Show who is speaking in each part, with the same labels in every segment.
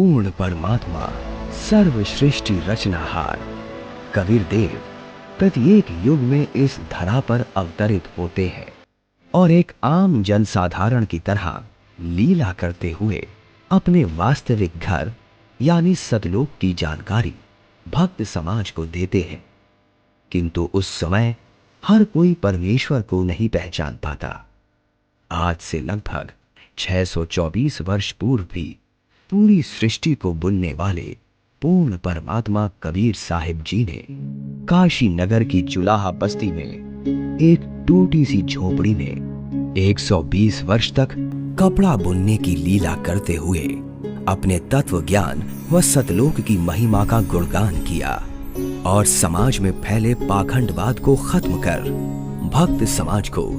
Speaker 1: पूर्ण परमात्मा, सर्वश्रेष्ठी रचनाहार कबीर देव प्रत्येक युग में इस धरा पर अवतरित होते हैं और एक आम जनसाधारण की तरह लीला करते हुए अपने वास्तविक घर यानी सतलोक की जानकारी भक्त समाज को देते हैं। किंतु उस समय हर कोई परमेश्वर को नहीं पहचान पाता। आज से लगभग 624 वर्ष पूर्व भी पूरी सृष्टि को बुनने वाले पूर्ण परमात्मा कबीर साहिब जी ने काशी नगर की चुलाहा बस्ती में एक टूटी सी झोपड़ी में 120 वर्ष तक कपड़ा बुनने की लीला करते हुए अपने तत्व ज्ञान व सतलोक की महिमा का गुणगान किया और समाज में फैले पाखंडवाद को खत्म कर भक्त समाज को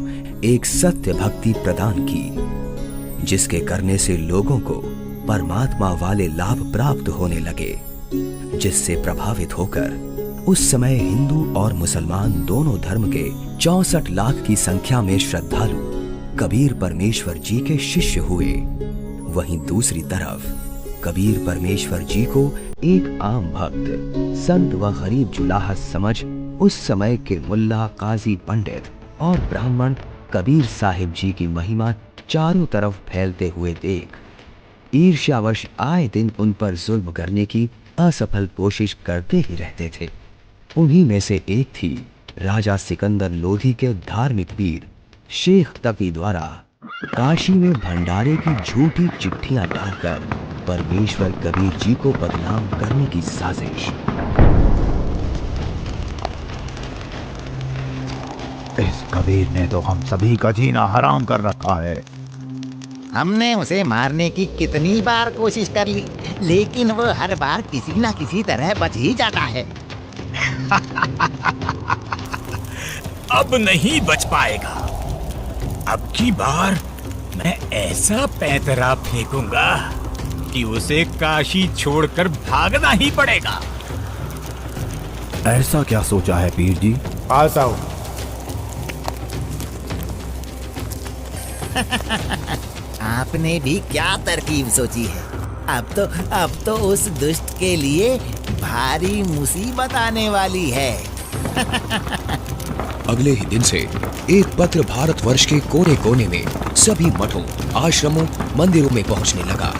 Speaker 1: एक सत्य भक्ति प्रदान की, जिसके करने से लोगों को परमात्मा वाले लाभ प्राप्त होने लगे, जिससे प्रभावित होकर उस समय हिंदू और मुसलमान दोनों धर्म के 64 लाख की संख्या में श्रद्धालु कबीर परमेश्वर जी के शिष्य हुए। वहीं दूसरी तरफ कबीर परमेश्वर जी को एक आम भक्त, संत व गरीब जुलाहा समझ उस समय के मुल्ला, काजी, पंडित और ब्राह्मण कबीर साहिब जी की महिमा चारों तरफ फैलते हुए देख ईर्ष्यावश आए दिन उन पर जुल्म करने की असफल कोशिश करते ही रहते थे। उन्हीं में से एक थी राजा सिकंदर लोधी के धार्मिक वीर शेख तकी द्वारा काशी में भंडारे की झूठी चिट्ठियां डालकर परमेश्वर कबीर जी को बदनाम करने की साजिश।
Speaker 2: इस कबीर ने तो हम सभी का जीना हराम कर रखा है।
Speaker 3: हमने उसे मारने की कितनी बार कोशिश कर ली, लेकिन वो हर बार किसी न किसी तरह बच ही जाता है।
Speaker 4: अब नहीं बच पाएगा। अब की बार मैं ऐसा पैंतरा फेंकूंगा कि उसे काशी छोड़कर भागना ही पड़ेगा।
Speaker 2: ऐसा क्या सोचा है पीर जी?
Speaker 5: पास आओ।
Speaker 3: आपने भी क्या तरकीब सोची है? अब तो उस दुष्ट के लिए भारी मुसीबत आने वाली है।
Speaker 1: अगले ही दिन से एक पत्र भारतवर्ष के कोने कोने में सभी मठों, आश्रमों, मंदिरों में पहुंचने लगा।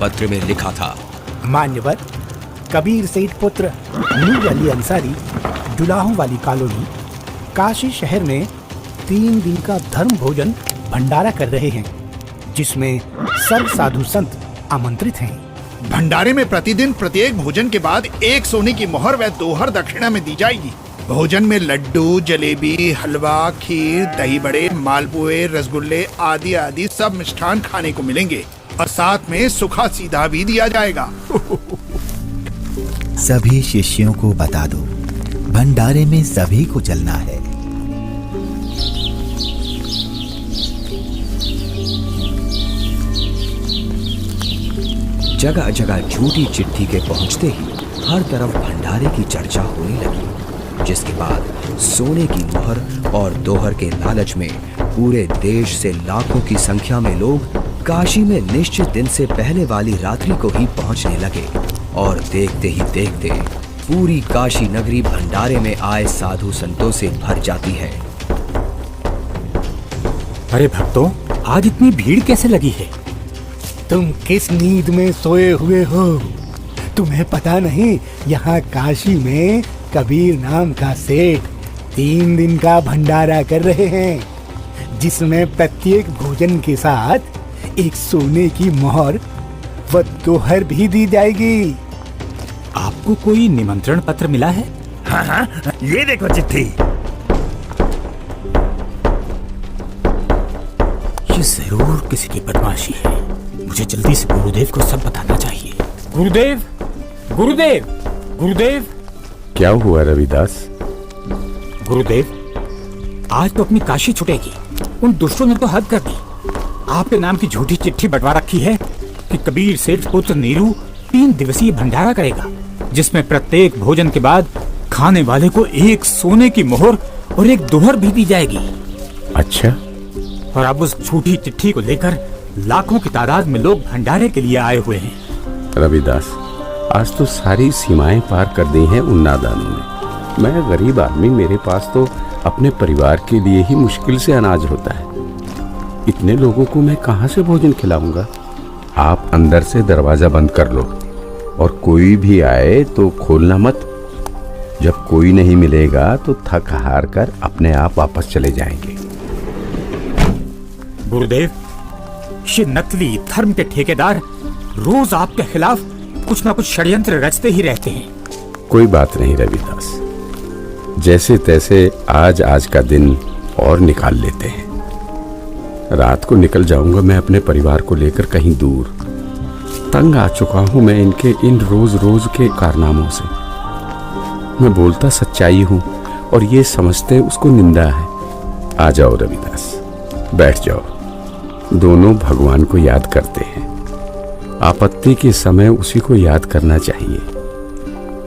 Speaker 1: पत्र में लिखा था,
Speaker 5: मान्यवर कबीर सेठ पुत्र नूर अली अंसारी, जुलाहों वाली कॉलोनी, काशी शहर में 3 दिन का धर्म भोजन भंडारा कर रहे हैं, जिसमें सर्व साधु संत आमंत्रित हैं।
Speaker 6: भंडारे में प्रतिदिन प्रत्येक भोजन के बाद 1 सोने की मोहर व 2 हर दक्षिणा में दी जाएगी। भोजन में लड्डू, जलेबी, हलवा, खीर, दही बड़े, मालपुए, रसगुल्ले आदि आदि सब मिष्ठान खाने को मिलेंगे और साथ में सूखा सीधा भी दिया जाएगा।
Speaker 7: सभी शिष्यों को बता दो, भंडारे में सभी को चलना है।
Speaker 1: जगह जगह झूठी चिट्ठी के पहुंचते ही हर तरफ भंडारे की चर्चा होने लगी, जिसके बाद सोने की मोहर और दोहर के लालच में पूरे देश से लाखों की संख्या में लोग काशी में निश्चित दिन से पहले वाली रात्रि को ही पहुंचने लगे और देखते ही देखते पूरी काशी नगरी भंडारे में आए साधु संतों से भर जाती है।
Speaker 5: अरे भक्तों, आज इतनी भीड़ कैसे लगी है? तुम किस नींद में सोए हुए हो? तुम्हें पता नहीं, यहाँ काशी में कबीर नाम का सेठ 3 दिन का भंडारा कर रहे हैं, जिसमें प्रत्येक भोजन के साथ 1 सोने की मोहर व दोहर भी दी जाएगी।
Speaker 4: आपको कोई निमंत्रण पत्र मिला है?
Speaker 2: हाँ, ये देखो चिट्ठी।
Speaker 4: ये जरूर किसी की बदमाशी है। मुझे जल्दी से गुरुदेव को सब बताना चाहिए। गुरुदेव, गुरुदेव, गुरुदेव।
Speaker 8: क्या हुआ रविदास?
Speaker 4: गुरुदेव, आज तो अपनी काशी छुटेगी। उन दुष्टों ने तो हद कर दी। आपके नाम की झूठी चिट्ठी बंटवा रखी है कि कबीर सेठ पुत्र नीरू 3 दिवसीय भंडारा करेगा, जिसमें प्रत्येक भोजन के बाद खाने वाले को 1 सोने की मोहर और एक दोहर भी दी जाएगी।
Speaker 8: अच्छा,
Speaker 4: और अब उस झूठी चिट्ठी को लेकर लाखों की तादाद में लोग भंडारे के लिए आए हुए हैं।
Speaker 8: रविदास, आज तो सारी सीमाएं पार कर दी हैं उन नादानों ने। मैं गरीब आदमी, मेरे पास तो अपने परिवार के लिए ही मुश्किल से अनाज होता है। इतने लोगों को मैं कहाँ से भोजन खिलाऊंगा? आप अंदर से दरवाजा बंद कर लो और कोई भी आए तो खोलना मत। जब कोई नहीं मिलेगा तो थक हार कर अपने आप वापस चले जाएंगे।
Speaker 4: गुरुदेव, ये नकली धर्म के ठेकेदार रोज आपके खिलाफ कुछ ना कुछ षड्यंत्र रचते ही रहते हैं।
Speaker 8: कोई बात नहीं रविदास, जैसे तैसे आज का दिन और निकाल लेते हैं। रात को निकल जाऊंगा मैं अपने परिवार को लेकर कहीं दूर। तंग आ चुका हूं मैं इनके इन रोज रोज के कारनामों से। मैं बोलता सच्चाई हूं और ये समझते उसको निंदा है। आ जाओ रविदास, बैठ जाओ। दोनों भगवान को याद करते हैं। आपत्ति के समय उसी को याद करना चाहिए।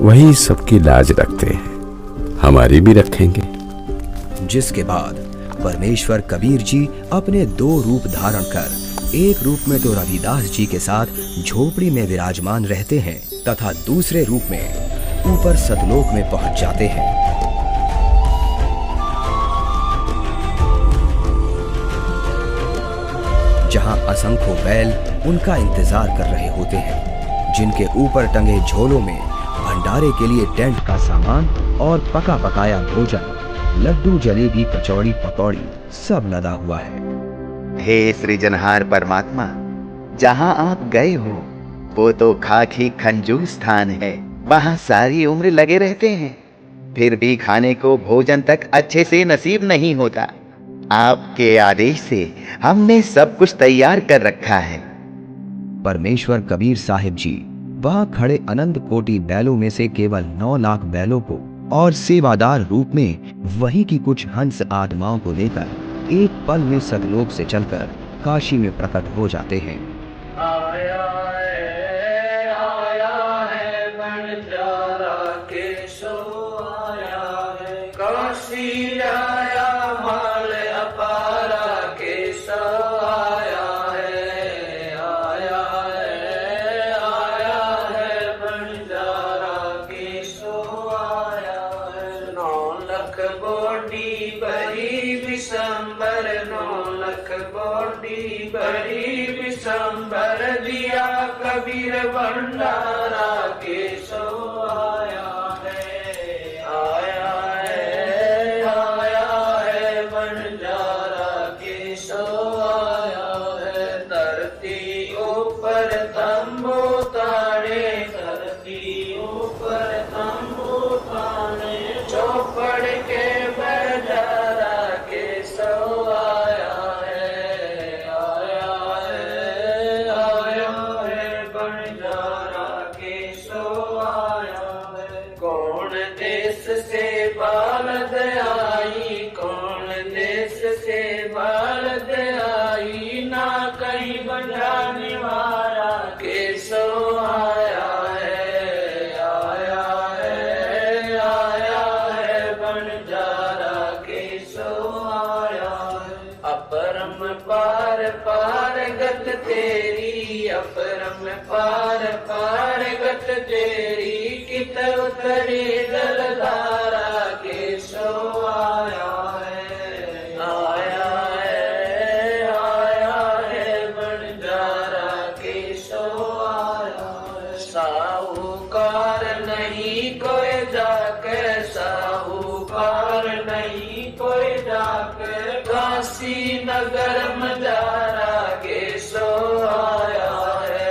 Speaker 8: वही सबकी लाज रखते हैं, हमारी भी रखेंगे।
Speaker 1: जिसके बाद परमेश्वर कबीर जी अपने 2 रूप धारण कर एक रूप में तो रविदास जी के साथ झोपड़ी में विराजमान रहते हैं तथा दूसरे रूप में ऊपर सतलोक में पहुंच जाते हैं। जहां असंख्यों बैल उनका इंतजार कर रहे होते हैं, जिनके ऊपर टंगे झोलों में भंडारे के लिए टेंट का सामान और पका पकाया भोजन, लड्डू, जलेबी, कचौड़ी, पकौड़ी सब लदा हुआ है।
Speaker 3: हे सृजनहार परमात्मा, जहाँ आप गए हो वो तो खाकी खंजूस स्थान है। वहाँ सारी उम्र लगे रहते हैं, फिर भी खाने को भोजन तक अच्छे से नसीब नहीं होता। आपके आदेश से हमने सब कुछ तैयार कर रखा है।
Speaker 1: परमेश्वर कबीर साहिब जी वहां खड़े अनंत कोटि बैलों में से केवल 9 लाख बैलों को और सेवादार रूप में वही की कुछ हंस आत्माओं को लेकर एक पल में सतलोक से चलकर काशी में प्रकट हो जाते हैं।
Speaker 9: कबीर भंडारा के सो आया है, आया है भंडारा के सो आया है। धरती ऊपर तंबू ताड़े, धरती ऊपर तंबू ताड़े, चौपड़ के भंडारा के सो आया है, बालद आई, कौन देश से बालद आई, ना कहीं बंधाने वाला के सो आया है, आया है बंजारा के सो आया है। अपरम पार पार गत तेरी, अपरम पार पार गत तेरी, कित उतरी दलधारा के सो आया है, आया है बंजारा के सो आया है। साहूकार नहीं कोई जाके, साहूकार नहीं कोई जाके, काशी नगर मजारा के सो आया है,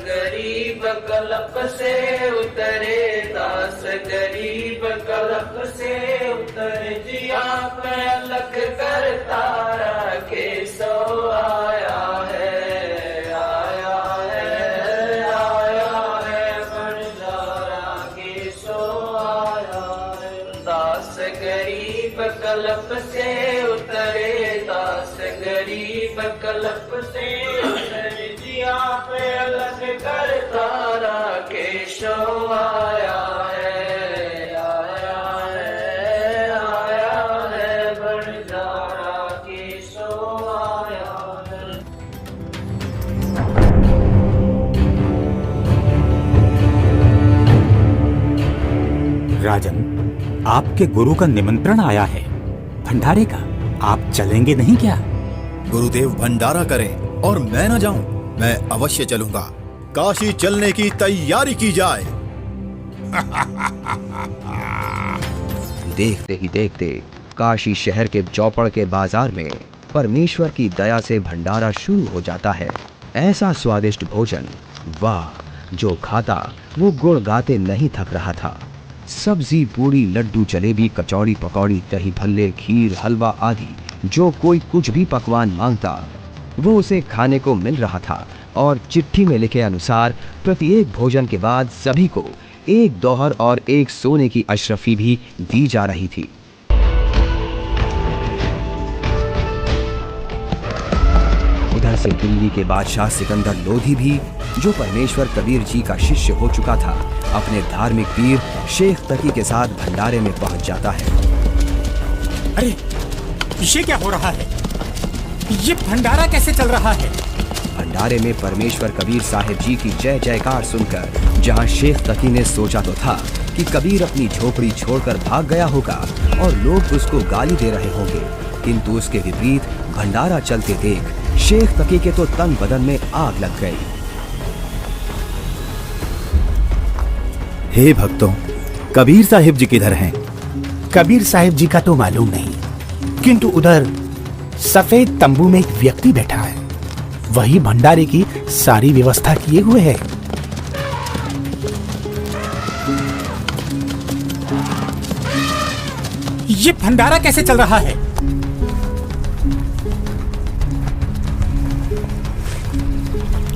Speaker 9: गरीब कलप से उतरे, दास गरीब कलप से उतरे, जिया पे अलग कर तारा के सो आया है, आया है बंजारा के सो आया है। दास गरीब कलप से उतरे, दास गरीब कलप से उतरे, आप अलग करता राकेशो आया है, आया है, आया है भंडारा केशो आया है।
Speaker 4: राजन, आपके गुरु का निमंत्रण आया है भंडारे का, आप चलेंगे नहीं क्या?
Speaker 7: गुरुदेव भंडारा करें और मैं न जाऊं, मैं अवश्य चलूंगा। काशी चलने की तैयारी की जाए।
Speaker 1: देखते ही देखते काशी शहर के चौपड़ के बाजार में परमेश्वर की दया से भंडारा शुरू हो जाता है। ऐसा स्वादिष्ट भोजन, वाह, जो खाता वो गुण गाते नहीं थक रहा था। सब्जी, पूरी, लड्डू, जलेबी, कचौड़ी, पकौड़ी, दही भल्ले, खीर, हलवा आदि जो कोई कुछ भी पकवान मांगता वो उसे खाने को मिल रहा था। और चिट्ठी में लिखे अनुसार प्रत्येक भोजन के बाद सभी को एक दोहर और एक सोने की अशरफी भी दी जा रही थी। उधर से दिल्ली के बादशाह सिकंदर लोधी भी, जो परमेश्वर कबीर जी का शिष्य हो चुका था, अपने धार्मिक पीर शेख तकी के साथ भंडारे में पहुंच जाता है।
Speaker 4: अरे ये क्या हो रहा है? ये भंडारा कैसे चल रहा है?
Speaker 1: भंडारे में परमेश्वर कबीर साहिब जी की जय जयकार सुनकर जहां शेख तकी ने सोचा तो था कि कबीर अपनी झोपड़ी छोड़कर भाग गया होगा और लोग उसको गाली दे रहे होंगे, किंतु उसके विपरीत भंडारा चलते देख शेख तकी के तो तन बदन में आग लग गई।
Speaker 7: हे भक्तों, कबीर साहिब जी किधर हैं?
Speaker 5: कबीर साहिब जी का तो मालूम नहीं, किंतु उधर सफेद तंबू में एक व्यक्ति बैठा है, वही भंडारे की सारी व्यवस्था किए हुए है।
Speaker 4: ये भंडारा कैसे चल रहा है?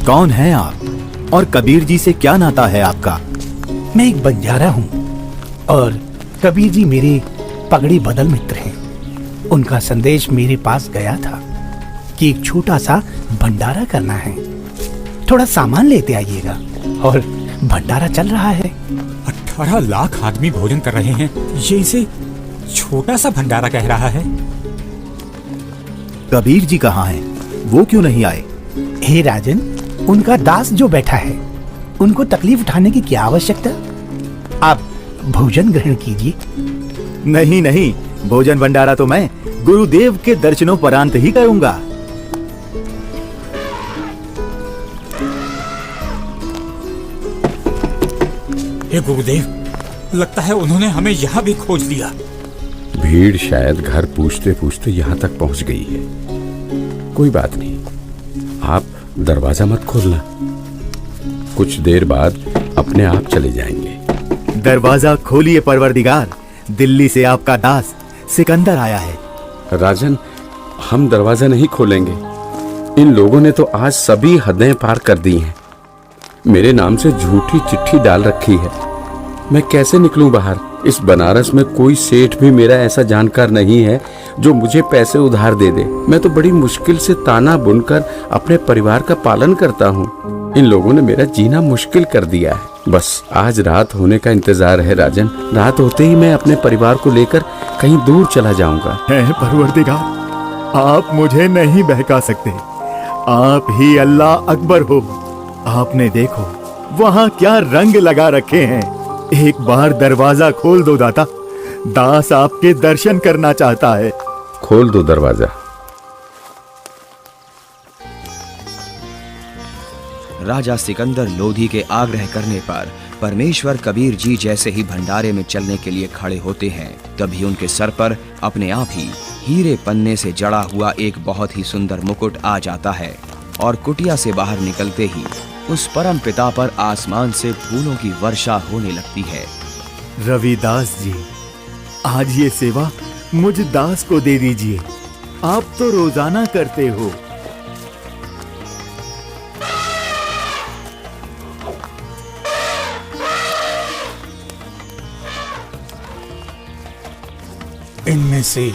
Speaker 7: कौन है आप और कबीर जी से क्या नाता है आपका?
Speaker 5: मैं एक बंजारा हूँ और कबीर जी मेरे पगड़ी बदल मित्र हैं। उनका संदेश मेरे पास गया था कि एक छोटा सा भंडारा करना है, थोड़ा सामान लेते आइएगा। और भंडारा चल रहा है।
Speaker 4: 18 लाख आदमी भोजन कर रहे हैं, ये इसे छोटा सा भंडारा कह रहा है।
Speaker 7: कबीर जी कहाँ हैं? वो क्यों नहीं आए?
Speaker 5: हे राजन, उनका दास जो बैठा है, उनको तकलीफ उठाने की क्या आवश्यकता? आप भोजन ग्रहण कीजिए।
Speaker 7: नहीं नहीं, भोजन भंडारा तो मैं गुरुदेव के दर्शनोपरांत ही करूंगा।
Speaker 4: हे गुरुदेव, लगता है उन्होंने हमें यहाँ भी खोज लिया।
Speaker 8: भीड़ शायद घर पूछते पूछते यहाँ तक पहुँच गई है। कोई बात नहीं, आप दरवाजा मत खोलना, कुछ देर बाद अपने आप चले जाएंगे।
Speaker 7: दरवाजा खोलिए परवरदिगार, दिल्ली से आपका दास सिकंदर आया है।
Speaker 8: राजन, हम दरवाजा नहीं खोलेंगे। इन लोगों ने तो आज सभी हदें पार कर दी हैं। मेरे नाम से झूठी चिट्ठी डाल रखी है। मैं कैसे निकलूं बाहर? इस बनारस में कोई सेठ भी मेरा ऐसा जानकार नहीं है जो मुझे पैसे उधार दे दे। मैं तो बड़ी मुश्किल से ताना बुनकर अपने परिवार का पालन करता हूँ। इन लोगों ने मेरा जीना मुश्किल कर दिया है। बस आज रात होने का इंतजार है राजन। रात होते ही मैं अपने परिवार को लेकर कहीं दूर चला जाऊंगा।
Speaker 7: है परवरदिगार, आप मुझे नहीं बहका सकते। आप ही अल्लाह अकबर हो। आपने देखो वहाँ क्या रंग लगा रखे हैं। एक बार दरवाजा खोल दो दाता, दास आपके दर्शन करना चाहता है।
Speaker 8: खोल दो दरवाजा।
Speaker 1: राजा सिकंदर लोधी के आग्रह करने पर परमेश्वर कबीर जी जैसे ही भंडारे में चलने के लिए खड़े होते हैं, तभी उनके सर पर अपने आप ही हीरे पन्ने से जड़ा हुआ एक बहुत ही सुंदर मुकुट आ जाता है और कुटिया से बाहर निकलते ही उस परम पिता पर आसमान से फूलों की वर्षा होने लगती है।
Speaker 7: रविदास जी, आज ये सेवा मुझ दास को दे दीजिए। आप तो रोजाना करते हो।
Speaker 5: इनमें से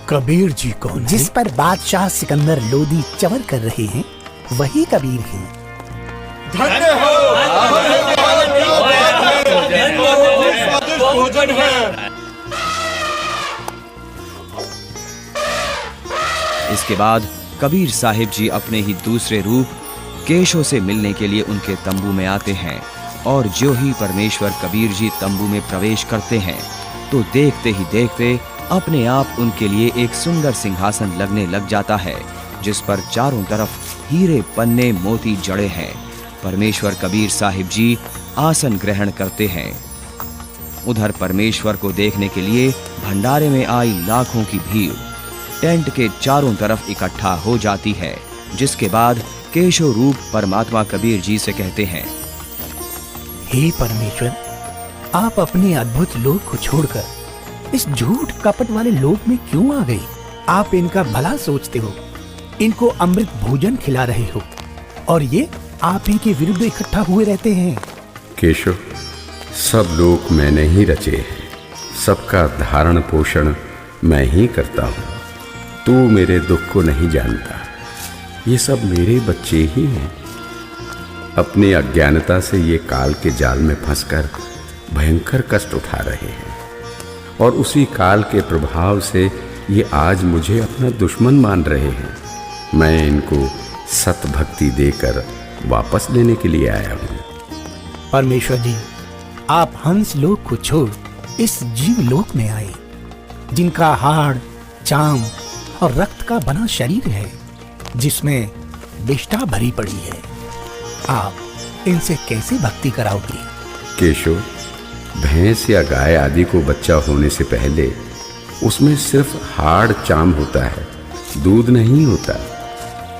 Speaker 5: कबीर जी कौन है? जिस पर बादशाह सिकंदर लोधी चवर कर रहे हैं, वही कबीर हैं।
Speaker 9: धन्य हो भोजन है।
Speaker 1: इसके बाद कबीर साहिब जी अपने ही दूसरे रूप केशव से मिलने के लिए उनके तंबू में आते हैं और जो ही परमेश्वर कबीर जी तंबू में प्रवेश करते हैं तो देखते ही देखते अपने आप उनके लिए एक सुंदर सिंहासन लगने लग जाता है जिस पर चारों तरफ हीरे पन्ने मोती जड़े हैं। परमेश्वर कबीर साहिब जी आसन ग्रहण करते हैं। उधर परमेश्वर को देखने के लिए भंडारे में आई लाखों की भीड़ टेंट के चारों तरफ इकट्ठा हो जाती है, जिसके बाद केशव रूप परमात्मा कबीर जी से कहते हैं,
Speaker 5: हे परमेश्वर, आप अपने अद्भुत लोक को छोड़कर इस झूठ कपट वाले लोक में क्यों आ गए? आप इनका भला सोचते हो, इनको अमृत भोजन खिला रहे हो और ये आप ही के विरुद्ध इकट्ठा हुए रहते हैं।
Speaker 8: केशव, सब लोग मैंने ही रचे हैं, सबका धारण पोषण मैं ही करता हूँ। तू मेरे दुख को नहीं जानता, ये सब मेरे बच्चे ही हैं। अपनी अज्ञानता से ये काल के जाल में फंसकर भयंकर कष्ट उठा रहे हैं और उसी काल के प्रभाव से ये आज मुझे अपना दुश्मन मान रहे हैं। मैं इनको सत भक्ति देकर वापस लेने के लिए आया हूँ।
Speaker 5: परमेश्वर जी, आप हंस लोक को छोड़ इस जीव लोक में आए, जिनका हाड़, चाम और रक्त का बना शरीर है, जिसमें विष्ठा भरी पड़ी है। आप इनसे कैसे भक्ति कराओगे?
Speaker 8: केशव, भैंस या गाय आदि को बच्चा होने से पहले उसमें सिर्फ हाड़ चाम होता है, दूध नहीं होता।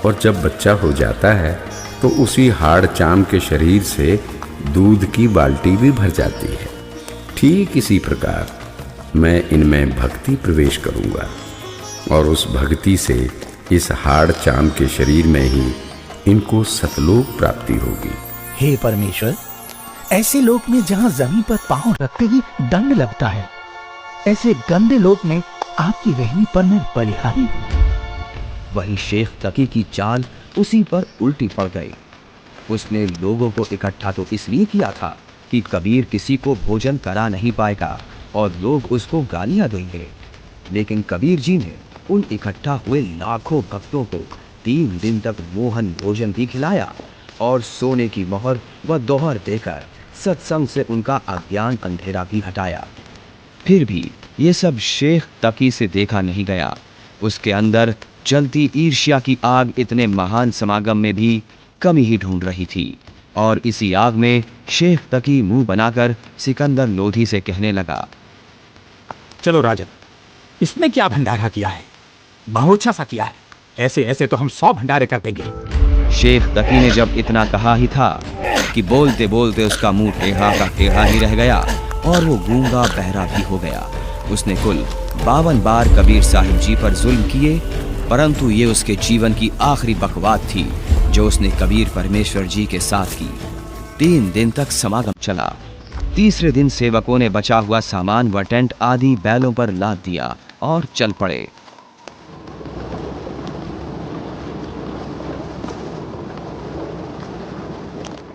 Speaker 8: और जब बच्चा हो जाता है तो उसी हाड़ चाम के शरीर से दूध की बाल्टी भी भर जाती है। ठीक इसी प्रकार मैं इनमें भक्ति प्रवेश करूंगा और उस भक्ति से इस हाड़ चाम के शरीर में ही इनको सतलोक प्राप्ति होगी।
Speaker 5: हे परमेश्वर, ऐसे लोक में जहाँ जमीन पर पांव रखते ही दंड लगता है, ऐसे गंदे लोक में आपकी रहनी पर मैं बलिहारी।
Speaker 1: वहीं शेख तकी की चाल उसी पर उल्टी पड़ गई। उसने लोगों को इकट्ठा तो इसलिए किया था कि कबीर किसी को भोजन करा नहीं पाएगा और लोग उसको गालियां देंगे, लेकिन कबीर जी ने उन इकट्ठा हुए लाखों भक्तों को 3 दिन तक मोहन भोजन भी खिलाया और सोने की मोहर व दोहर देकर सत्संग से उनका अज्ञान अंधेरा भी हटाया। फिर भी ये सब शेख तकी से देखा नहीं गया। उसके अंदर जलती ईर्ष्या की आग इतने महान समागम में भी कमी ही ढूंढ रही थी और इसी आग में शेख तकी मुंह बनाकर सिकंदर लोधी से कहने लगा,
Speaker 4: चलो राजन, इसने क्या भंडारा किया है? बहुत अच्छा सा किया है। ऐसे ऐसे तो हम 100 भंडारे कर देंगे।
Speaker 1: शेख तकी ने जब इतना कहा ही था कि बोलते बोलते उसका मुंह टेढ़ा का टेढ़ा ही रह गया और वो गूंगा बहरा भी हो गया। उसने कुल 52 बार कबीर साहिब जी पर जुल्म किए, परंतु ये उसके जीवन की आखिरी बकवाद थी जो उसने कबीर परमेश्वर जी के साथ की। 3 दिन तक समागम चला। तीसरे दिन सेवकों ने बचा हुआ सामान व टेंट आदि बैलों पर लाद दिया और चल पड़े।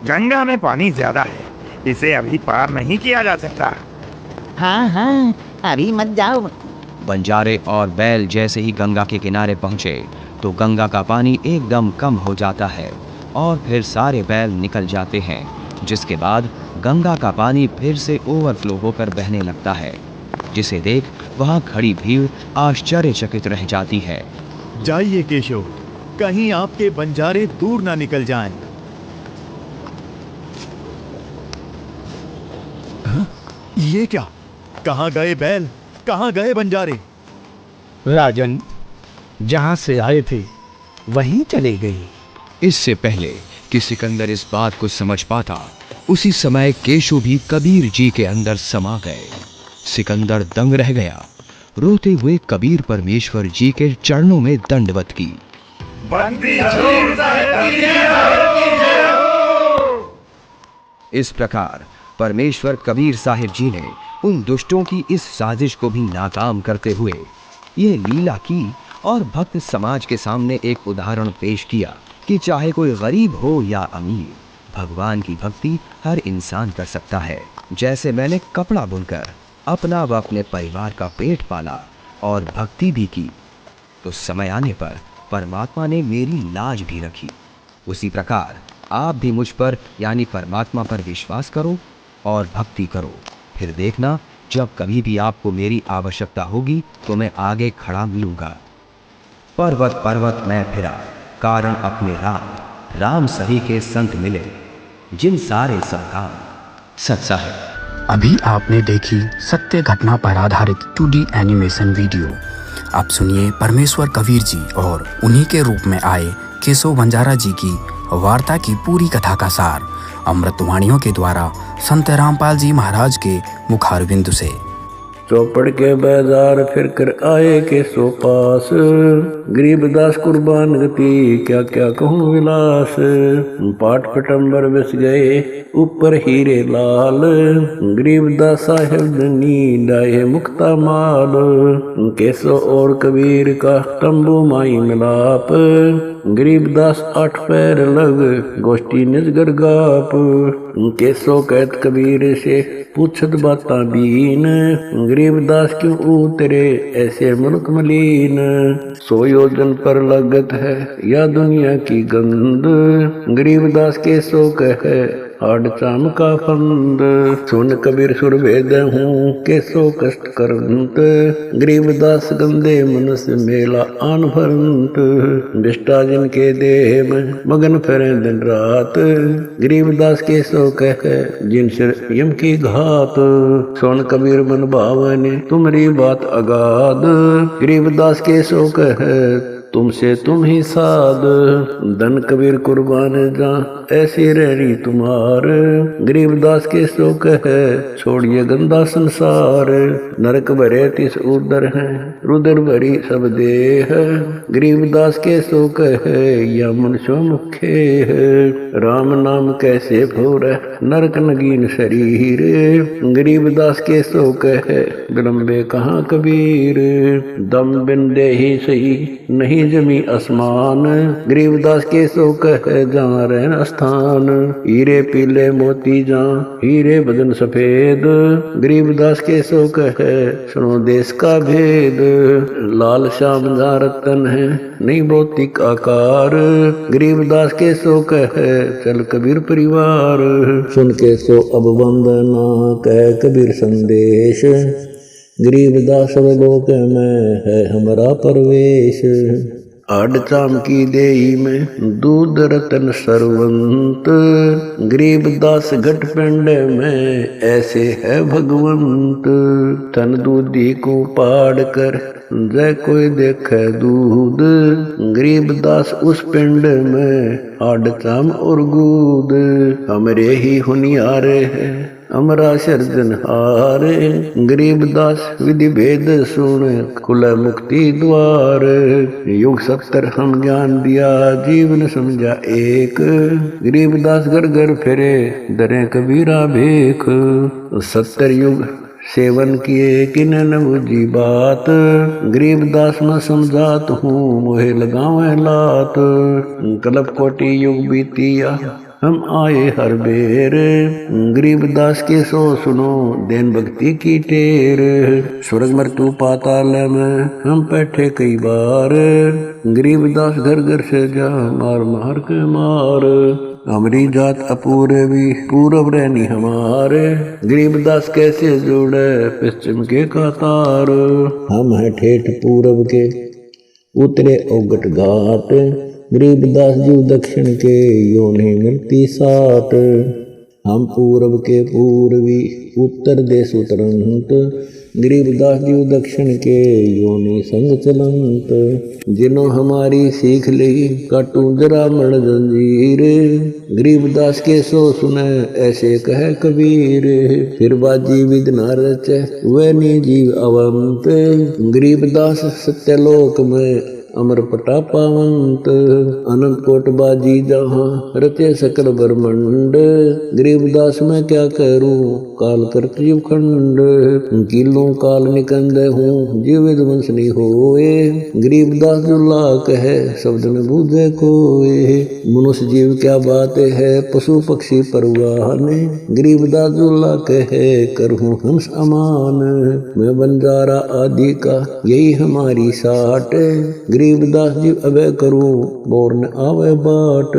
Speaker 2: गंगा में पानी ज्यादा है, इसे अभी पार नहीं किया जा सकता।
Speaker 10: हाँ हाँ, अभी मत जाओ।
Speaker 1: बंजारे और बैल जैसे ही गंगा के किनारे पहुंचे तो गंगा का पानी एकदम कम हो जाता है और फिर सारे बैल निकल जाते हैं, जिसके बाद गंगा का पानी फिर से ओवरफ्लो होकर बहने लगता है, जिसे देख वहां खड़ी भीड़ आश्चर्यचकित रह जाती है।
Speaker 7: जाइए केशव, कहीं आपके बंजारे दूर ना निकल जाएं। ये क्या? कहाँ गए बैल, कहाँ गए बंजारे?
Speaker 5: राजन, जहाँ से आए थे वहीं चले गए।
Speaker 1: इससे पहले कि सिकंदर इस बात को समझ पाता, उसी समय केशव भी कबीर जी के अंदर समा गए। सिकंदर दंग रह गया, रोते हुए कबीर परमेश्वर जी के चरणों में दंडवत की। इस प्रकार परमेश्वर कबीर साहिब जी ने उन दुष्टों की इस साजिश को भी नाकाम करते हुए ये लीला की और भक्त समाज के सामने एक उदाहरण पेश किया कि चाहे कोई गरीब हो या अमीर, भगवान की भक्ति हर इंसान कर सकता है। जैसे मैंने कपड़ा बुनकर अपना व अपने परिवार का पेट पाला और भक्ति भी की, तो समय आने पर परमात्मा ने मेरी लाज भी रखी। उसी प्रकार आप भी मुझ पर यानी परमात्मा पर विश्वास करो और भक्ति करो। फिर देखना, जब कभी भी आपको मेरी आवश्यकता होगी तो मैं आगे खड़ा मिलूंगा। पर्वत पर्वत मैं फिरा, कारण अपने राम सही के संत मिले, जिन सारे सब काम सच्चा है।
Speaker 11: अभी आपने देखी सत्य घटना पर आधारित 2D एनिमेशन वीडियो। अब सुनिए परमेश्वर कबीर जी और उन्हीं के रूप में आए केशव बंजारा जी की वार्ता की पूरी कथा का सार अमृतवाणियों के द्वारा संत रामपाल जी महाराज के मुखारविंद से।
Speaker 12: चौपड़ के बाजार फिर कर आए के सो पास, गरीबदास कुर्बान गति क्या क्या कहूँ विलास। पाट पटंबर बस गए ऊपर हीरे लाल, गरीबदास साहेब धनी डाये मुक्ता माल। केसो और कबीर का तंबू माई मिलाप, गरीबदास 8 पैर लग गोष्ठी निजगर गाप। केसो कहत कबीर से पूछत बाता बीन, गरीबदास क्यों उतरे ऐसे मुल्क मलीन। 100 योजन पर लगत है या दुनिया की गंद, गरीबदास के सो कहे आड़ चाम का फंद। सुन कबीर सुर भेद हूँ के सो कष्ट करंत, गरीबदास गंदे मनुष्य मेला आन भरंत। बिष्टा जिनके देह में मगन फिरे दिन रात, गरीबदास के सो कहे जिन सिर यम की घात। सुन कबीर मन भावने तुम्हारी बात अगाध, गरीबदास के सो कहे तुमसे तुम ही साध। धन कबीर कुर्बान जा ऐसी रहनी तुम्हार, गरीबदास के सो कहे छोड़िए गंदा संसार। नरक भरे तिस उदर है रुदर भरी सब देह, गरीबदास के सो कहे या मनुष्य मुखे है। राम नाम कैसे भोर नरक नगीन शरीर, गरीबदास के सो कहे विलंबे कहाँ कबीर। दम बिन दे ही सही नहीं जमी आसमान, गरीबदास के सो कहे जहाँ रहन स्थान। हीरे पीले मोती जहाँ हीरे बदन सफेद, गरीबदास के सो कहे सुनो देश का भेद। लाल श्याम जहाँ रतन है नहीं भौतिक आकार, गरीबदास के सो कहे चल कबीर परिवार। सुन के सो अब वंदना कह कबीर संदेश, गरीबदास लोक में है हमारा परवेश। आड़ चाम की देही में दूध रतन सरवंत, गरीबदास घट पिंड में ऐसे है भगवंत। तन दूधी को पाड़ कर जय कोई देखे दूध, गरीबदास उस पिंड में आड़ चाम और गूद। हमरे ही हुनियारे है अमरा सर्जनहार, गरीबदास विधि भेद सुन खुला मुक्ति द्वार। युग 70 हम ज्ञान दिया जीवन समझा एक, गरीबदास घर घर फिरे दरे कबीरा भेख। 70 युग सेवन किए किन न बुझी बात, गरीबदास में समझात हूँ मोहे लगावे लात। कल्प कोटि युग बीतिया हम आए हर बेर, गरीबदास के सो सुनो देन भक्ति की टेर। स्वर्ग मृत्यु पाताल में हम बैठे कई बार, गरीबदास घर घर से जा मार मार के मार। हमारी जात अपूर्वी पूरब रहनी हमारे, गरीबदास कैसे जोड़े पश्चिम के कतार। हम हैं ठेठ पूरब के उतरे ओगट घाट, गरीबदास जीव दक्षिण के यो नहीं मिलती साट। हम पूरब के पूर्वी उत्तर देश उतरंत, गरीबदास जीव दक्षिण के यो नहीं संग चलंत। जिन्हों हमारी सीख ली काटू जरा मण जंजीर, गरीबदास के सो सुने ऐसे कहे कबीर। फिर बाजी विद न रचे वह नी जीव अवंत, गरीबदास सत्यलोक में अमर प्रतापावंत अनंत कोट बाजी जहाँ रचे सकल ब्रह्मंड। गरीबदास मैं क्या करूं काल कर जीव खंड। किलों काल निकंद हूँ जीव विध्वंस नहीं होए। गरीबदास दुल्ला कहे शब्द न बूझे कोए। मनुष्य जीव क्या बात है पशु पक्षी परवाह ने। गरीबदास दुल्ला कहे करहूं हंस अमान। मैं बंजारा आदि का यही हमारी साट। गरीबदास जी अबे करूं बोर न आवे बाट।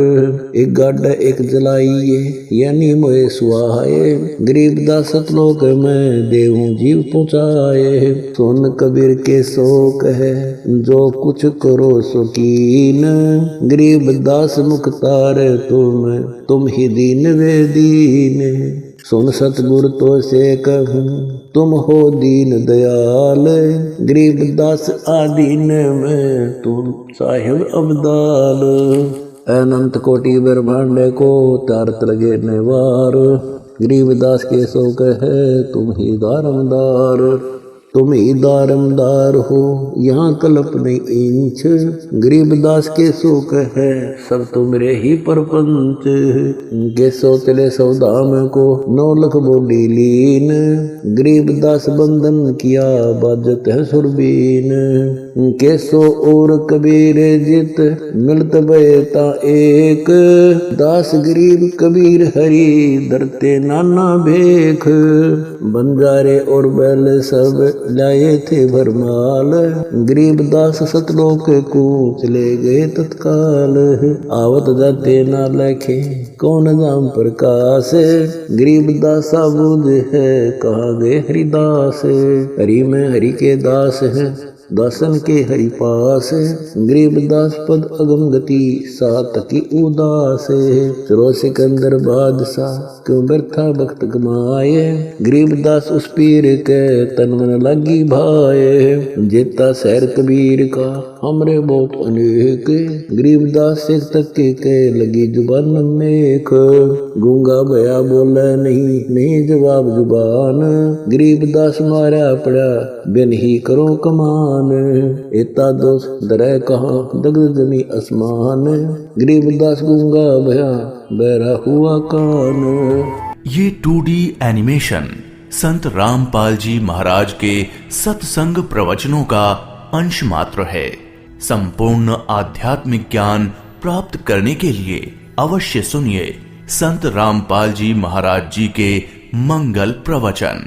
Speaker 12: एक गाड़ा एक जलाइए यानी मोए सुहाए। गरीबदास सतलोक में देवों जीव पहुँचाए। सोन कबीर के शोक है जो कुछ करो शौकीन। गरीबदास मुख्तार तुम ही दीन वे दीन। सुन सतगुर तो से कहूँ तुम हो दीन दयाल। गरीबदास आदीन में तुम साहिब अब्दाल। अनंत कोटि ब्रह्मांड को तारत लगे नेवार। गरीबदास के शोक है तुम ही दारमदार। तुम ही दारमदार हो यहाँ कल्प नहीं इंच। गरीबदास के शोक है सब तुमरे ही परपंच। के सोचले सौदाम को 9 लाख बोली लीन। गरीबदास बंधन किया बाजत है सुरबीन। के सो और कबीर जित मिलत बेता एक। दास गरीब कबीर हरि धरते नाना भेख। बंजारे और बैल सब लाए थे भरमाल। गरीबदास सतलोक को चले गए तत्काल। आवत जाते ना लेखे कौन नाम प्रकाश। गरीबदास बूझ है कहाँ गए हरिदास। हरि में हरि के दास है दासन के हरि पास। गरीबदास पद अगम गति सात की उदास। चलो सिकंदर बादशाह क्यों व्यर्था भक्त गमाए। गरीबदास उस पीर के तन मन लगी भाए। जेता शहर कबीर का हमरे बहुत अनेक। गरीबदास से तक के लगी जुबान मेख। गूंगा भया बोले नहीं जवाब जुबान। गरीबदास मारा पड़ा बिन ही करो कमान। एता दोष दरे कहाँ दग्ध जमी आसमान। गरीबदास गूंगा भया बहरा हुआ कान।
Speaker 13: ये 2D एनिमेशन संत रामपाल जी महाराज के सत्संग प्रवचनों का अंश मात्र है। संपूर्ण आध्यात्मिक ज्ञान प्राप्त करने के लिए अवश्य सुनिए संत रामपाल जी महाराज जी के मंगल प्रवचन।